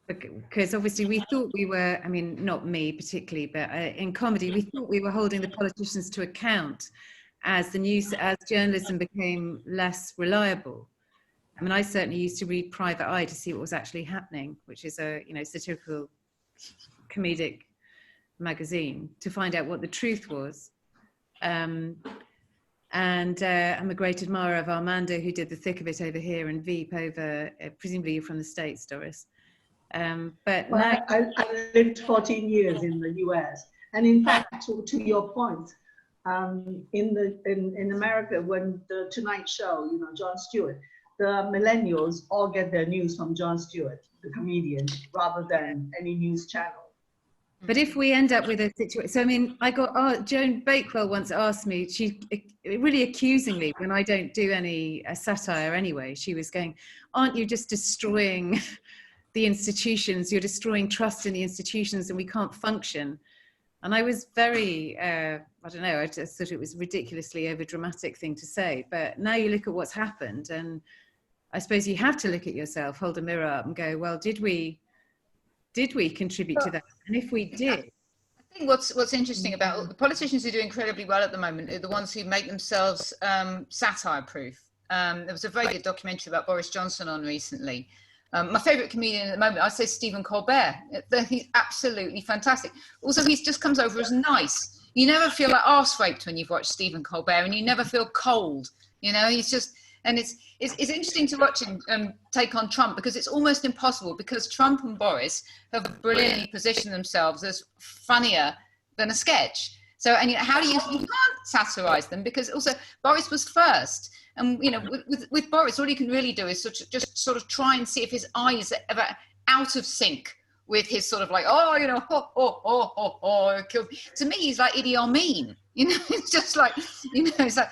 Because obviously we thought we were, I mean, not me particularly, but in comedy, we thought we were holding the politicians to account as journalism became less reliable. I mean, I certainly used to read Private Eye to see what was actually happening, which is a, you know, satirical comedic magazine, to find out what the truth was. And I'm a great admirer of Armando, who did The Thick of It over here, and Veep over, presumably you're from the States, Doris. But well, now, I lived 14 years in the US, and in fact, to your point, in America, when the Tonight Show, you know, Jon Stewart, the millennials all get their news from Jon Stewart, the comedian, rather than any news channel. but if we end up with a situation, so I mean, I got Joan Bakewell once asked me, she really accusingly, when I don't do any satire anyway, she was going, "Aren't you just destroying the institutions? You're destroying trust in the institutions, and we can't function." And I was very, I don't know, I just thought it was a ridiculously overdramatic thing to say. But now you look at what's happened, and I suppose you have to look at yourself, hold a mirror up and go, well, did we contribute to that? And if we did. I think what's interesting about the politicians who do incredibly well at the moment are the ones who make themselves satire proof. There was a very good documentary about Boris Johnson on recently. My favourite comedian at the moment, I say Stephen Colbert. He's absolutely fantastic. Also, he just comes over as nice. You never feel like arse raped when you've watched Stephen Colbert, and you never feel cold. You know, he's just, and it's interesting to watch him take on Trump, because it's almost impossible, because Trump and Boris have brilliantly positioned themselves as funnier than a sketch. So, and you know, how do you can't satirize them, because also Boris was first. And, you know, with Boris, all you can really do is just sort of try and see if his eyes are ever out of sync with his sort of like, oh, you know, killed. To me, he's like Idi Amin. You know, it's just like, you know, it's like,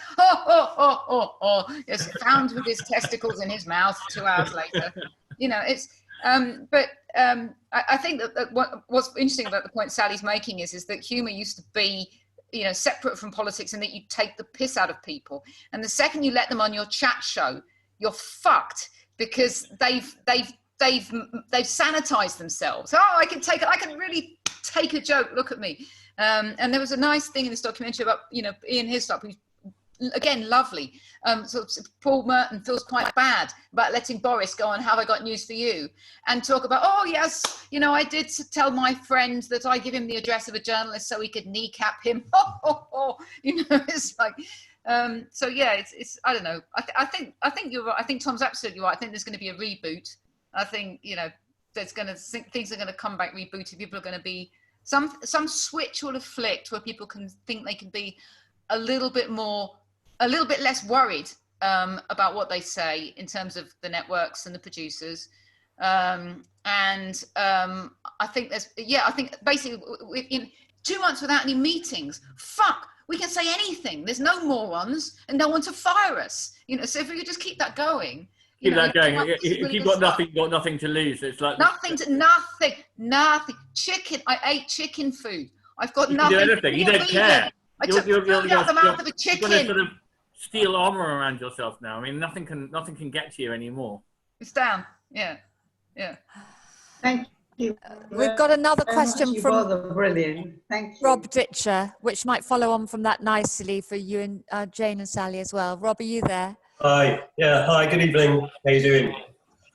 yes, found with his testicles in his mouth 2 hours later. You know, it's, I think that what's interesting about the point Sally's making is that humour used to be, you know, separate from politics, and that you take the piss out of people. And the second you let them on your chat show, you're fucked, because they've sanitized themselves. Oh, I can really take a joke. Look at me. And there was a nice thing in this documentary about, you know, Ian Hislop, who's again lovely. So Paul Merton feels quite bad about letting Boris go on Have I Got News for You, and talk about, oh yes, you know, I did tell my friend that I give him the address of a journalist so he could kneecap him. You know, it's like, So yeah, it's I don't know. I think you're right. I think Tom's absolutely right. I think there's going to be a reboot. I think, you know, things are going to come back rebooted. People are going to be some switch will have flicked where people can think they can be a little bit less worried about what they say in terms of the networks and the producers. I think I think basically in 2 months without any meetings, we can say anything. There's no morons and no one to fire us. You know, so if we could just keep that going. Keep that going. If you've got nothing to lose. It's like nothing. Chicken. I ate chicken food. I've got you nothing. You do anything. You don't care. I took food out the mouth of a chicken. You've got to sort of steel armor around yourself now. I mean, nothing can get to you anymore. It's down. Yeah. Thank you. We've got another question from brilliant. Thank you. Rob Ditcher, which might follow on from that nicely for you and Jane and Sally as well. Rob, are you there? Hi. Yeah. Hi. Good evening. How you doing?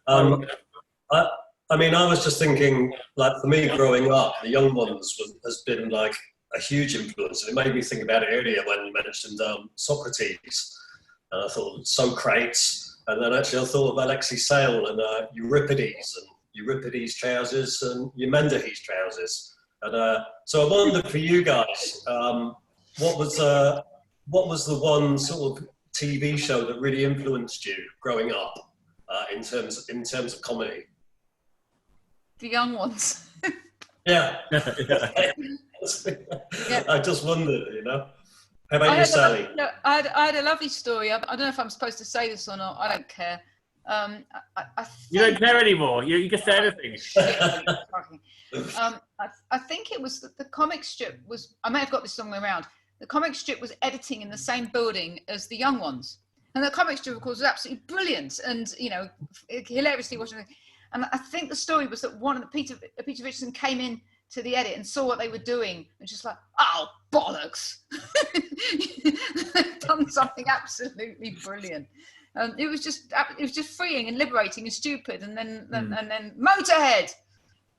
I mean, I was just thinking, like, for me growing up, the young ones has been like a huge influence. And it made me think about it earlier when you mentioned Socrates. And I thought Socrates. And then actually I thought of Alexei Sayle and Euripides trousers and Eumenides trousers. And so I wondered for you guys, what was the one sort of TV show that really influenced you growing up in terms of comedy? The young ones. Yeah. I just wondered, you know. How about you, Sally? I had a lovely story. I don't know if I'm supposed to say this or not. I don't care. You don't care anymore. You can say anything. I think it was the comic strip was. I may have got this somewhere around. The comic strip was editing in the same building as the young ones, and the comic strip, of course, was absolutely brilliant and, you know, hilariously watching. And I think the story was that one of the Peter Richardson came in to the edit and saw what they were doing and just like, oh, bollocks. They've done something absolutely brilliant. It was just freeing and liberating and stupid, and then Motorhead.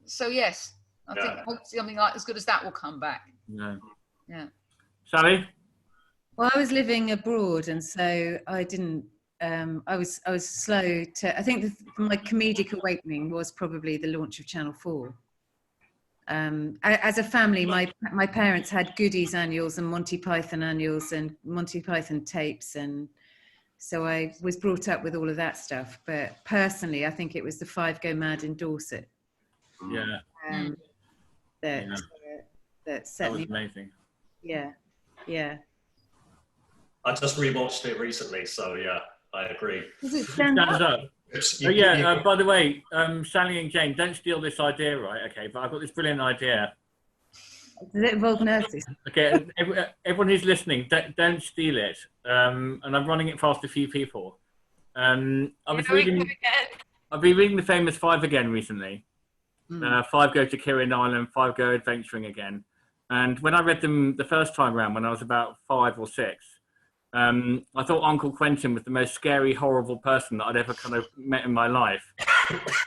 So yes, I think hopefully something like as good as that will come back. Yeah. Sally? Well, I was living abroad, and so I didn't. I was slow to. I think my comedic awakening was probably the launch of Channel 4. As a family, my parents had Goodies annuals and Monty Python annuals and Monty Python tapes, and so I was brought up with all of that stuff. But personally, I think it was the Five Go Mad in Dorset. Yeah. That set me. Amazing. Yeah. I just rewatched it recently, so yeah, I agree. Does it stand up? By the way, Sally and Jane, don't steal this idea, right? Okay, but I've got this brilliant idea. Does it involve nurses? Okay, everyone who's listening, don't steal it. And I'm running it past a few people. I've been reading the famous Five again recently. 5 Go to Kirin Island, 5 Go Adventuring Again. And when I read them the first time around, when I was about 5 or 6, I thought Uncle Quentin was the most scary, horrible person that I'd ever kind of met in my life.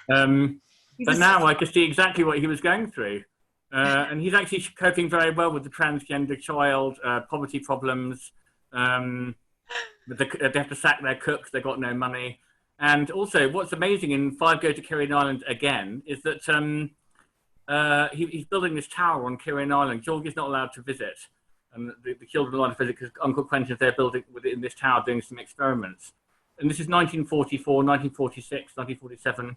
But now I can see exactly what he was going through. And he's actually coping very well with the transgender child, poverty problems. They have to sack their cooks, they've got no money. And also, what's amazing in 5 Go to Kirin Island again is that he's building this tower on Kirin Island. George is not allowed to visit. And the children are allowed to visit because Uncle Quentin's there building within this tower doing some experiments. And this is 1944, 1946, 1947.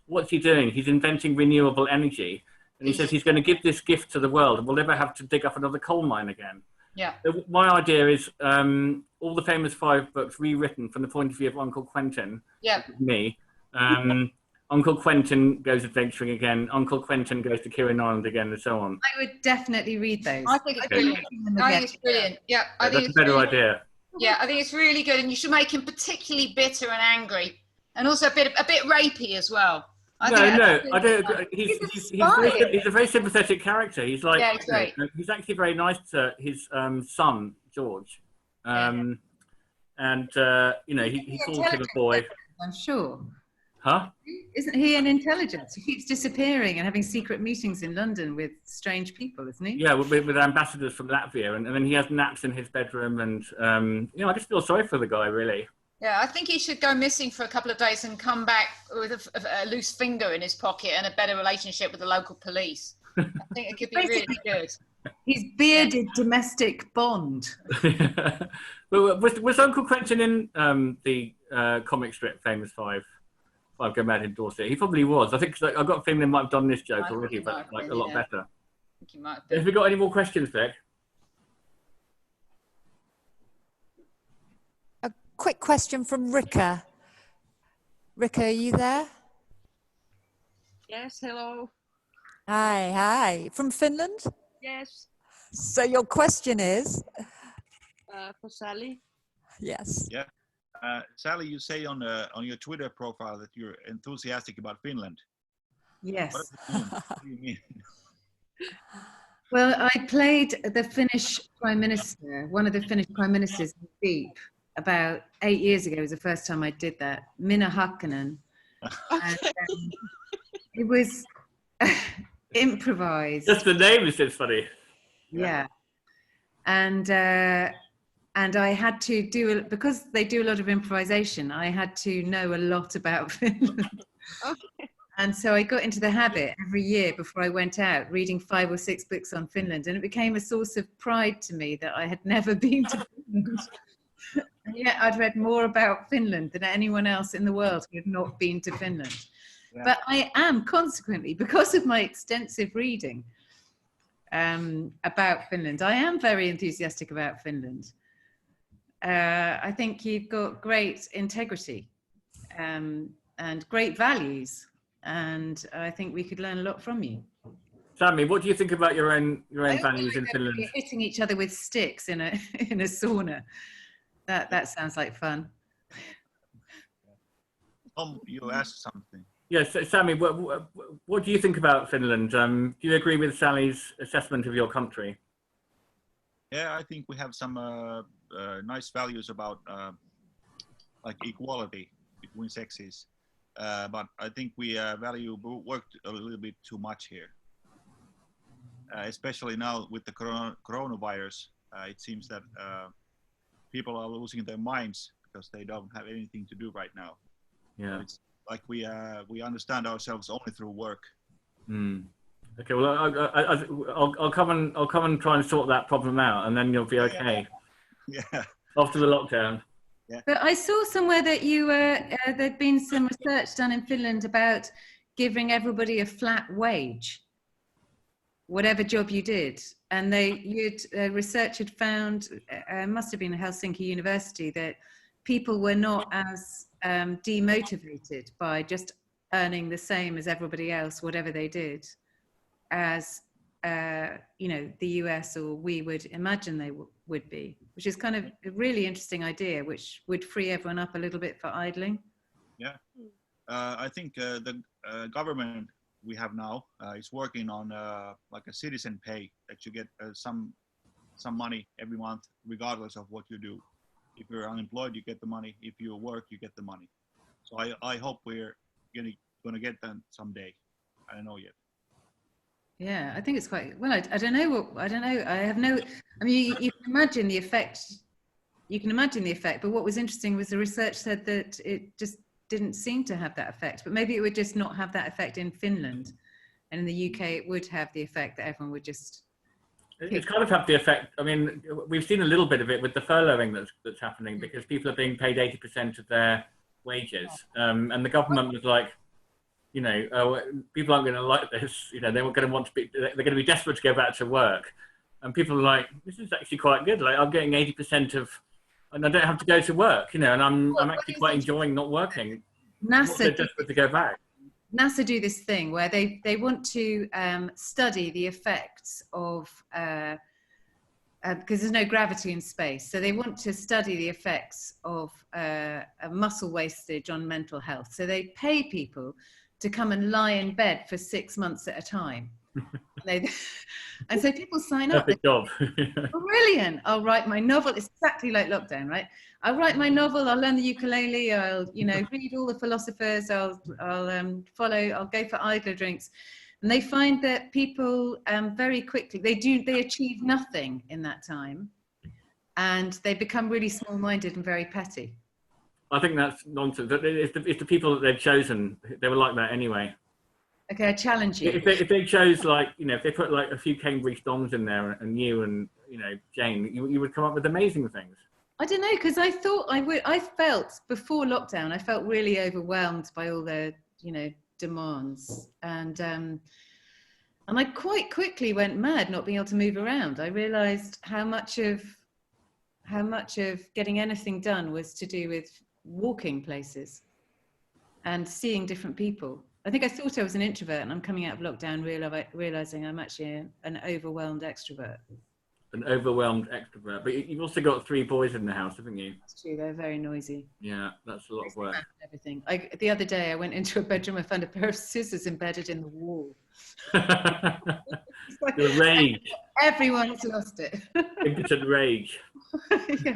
What's he doing? He's inventing renewable energy. And he says he's going to give this gift to the world and we'll never have to dig up another coal mine again. Yeah. So my idea is all the famous 5 books rewritten from the point of view of Uncle Quentin. Yeah. Me. Uncle Quentin goes adventuring again. Uncle Quentin goes to Kirin Island again, and so on. I would definitely read those. I think it's brilliant. I think it's brilliant. Yeah, I think that's a better idea. Yeah, I think it's really good, and you should make him particularly bitter and angry, and also a bit rapey as well. I don't. He's a very sympathetic character. He's like, yeah, he's great. He's actually very nice to his son George, and he calls him a boy. I'm sure. Huh? Isn't he an intelligence? He keeps disappearing and having secret meetings in London with strange people, isn't he? Yeah, with ambassadors from Latvia, and then he has naps in his bedroom, and you know, I just feel sorry for the guy, really. Yeah, I think he should go missing for a couple of days and come back with a loose finger in his pocket and a better relationship with the local police. I think it could be really good. He's bearded domestic Bond. But was Uncle Quentin in the comic strip Famous Five Go Mad in Dorset? He probably was. I think I've got a feeling they might have done this joke already, but like a lot better. I think he might have been. Have we got any more questions, Vic? A quick question from Rika. Rika, are you there? Yes, hello. Hi. From Finland? Yes, So your question is? for Sally. Yes. Yeah. Sally, you say on your Twitter profile that you're enthusiastic about Finland. Yes. What do you mean? Well, I played the Finnish Prime Minister, one of the Finnish Prime Ministers in Deep, about 8 years ago. It was the first time I did that. Minna Hakkinen. And, it was improvised. Just the name is just funny. Yeah. And I had to do, because they do a lot of improvisation, I had to know a lot about Finland. Okay. And so I got into the habit every year before I went out, reading 5 or 6 books on Finland. And it became a source of pride to me that I had never been to Finland. And yet I'd read more about Finland than anyone else in the world who had not been to Finland. Yeah. But I am consequently, because of my extensive reading about Finland, I am very enthusiastic about Finland. I think you've got great integrity and great values. And I think we could learn a lot from you. Sammy, what do you think about your own values in Finland? You're hitting each other with sticks in a sauna. That sounds like fun. Tom, you asked something. Yes, Sammy, what do you think about Finland? Do you agree with Sally's assessment of your country? Yeah, I think we have some nice values about like equality between sexes. But I think we value work a little bit too much here. Especially now with the coronavirus, it seems that people are losing their minds because they don't have anything to do right now. Yeah, so it's like we understand ourselves only through work. Mm. Okay, well, I'll come and try and sort that problem out, and then you'll be okay. Yeah. After the lockdown. Yeah. But I saw somewhere that you there'd been some research done in Finland about giving everybody a flat wage, whatever job you did, and research had found, must have been Helsinki University, that people were not as demotivated by just earning the same as everybody else, whatever they did, as the US or we would imagine they would be, which is kind of a really interesting idea, which would free everyone up a little bit for idling. Yeah, I think the government we have now is working on like a citizen pay, that you get some money every month, regardless of what you do. If you're unemployed, you get the money. If you work, you get the money. So I hope we're gonna get that someday. I don't know yet. Yeah, I think it's quite, well, I don't know. I have no, I mean, you can imagine the effect. You can imagine the effect, but what was interesting was the research said that it just didn't seem to have that effect, but maybe it would just not have that effect in Finland. And in the UK, it would have the effect that everyone would just... It's kind of had the effect, I mean, we've seen a little bit of it with the furloughing that's happening, because people are being paid 80% of their wages. And the government was like, people aren't going to like this. They're going to want to be. They're going to be desperate to go back to work, and people are like, "This is actually quite good. Like, I'm getting 80% of, and I don't have to go to work. And I'm actually quite enjoying not working." NASA desperate to go back. NASA do this thing where they want to study the effects of because there's no gravity in space, so they want to study the effects of muscle wastage on mental health. So they pay people to come and lie in bed for 6 months at a time And so people sign up. Perfect job. Brilliant. I'll write my novel. It's exactly like lockdown, right? I'll write my novel. I'll learn the ukulele. I'll, read all the philosophers. I'll go for idler drinks. And they find that people very quickly, they achieve nothing in that time. And they become really small-minded and very petty. I think that's nonsense. It's the people that they've chosen, they were like that anyway. Okay, I challenge you. If they chose, like, if they put like a few Cambridge Dons in there and you and, Jane, you would come up with amazing things. I don't know, because I thought I felt before lockdown, I felt really overwhelmed by all the, demands. And I quite quickly went mad not being able to move around. I realized how much of getting anything done was to do with walking places and seeing different people. I think I thought I was an introvert, and I'm coming out of lockdown realizing I'm actually an overwhelmed extrovert. An overwhelmed extrovert. But you've also got 3 boys in the house, haven't you? That's true, they're very noisy. Yeah, that's a lot of work. Everything. The other day I went into a bedroom, I found a pair of scissors embedded in the wall. The rage. Everyone's lost it. Impotent rage. Yeah.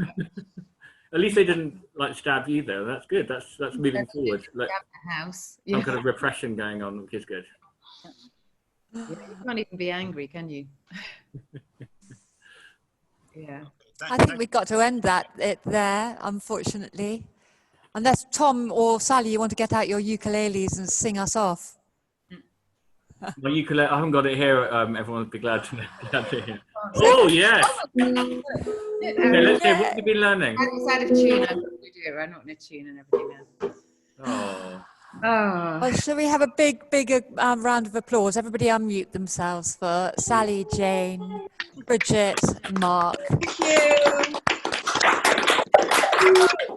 At least they didn't stab you though. That's good. That's moving forward. Like the house. Some kind of repression going on, which is good. Yeah, you can't even be angry, can you? Yeah. I think we've got to end it there, unfortunately. Unless Tom or Sally, you want to get out your ukuleles and sing us off. My ukulele, I haven't got it here. Everyone would be glad to hear. Oh, yes. Okay, let's hear. What have you been learning? It's out of tune. I'm not in a tune and everything else. Oh. Oh. Well, shall we have a big round of applause? Everybody unmute themselves for Sally, Jane, Bridget, and Mark. Thank you.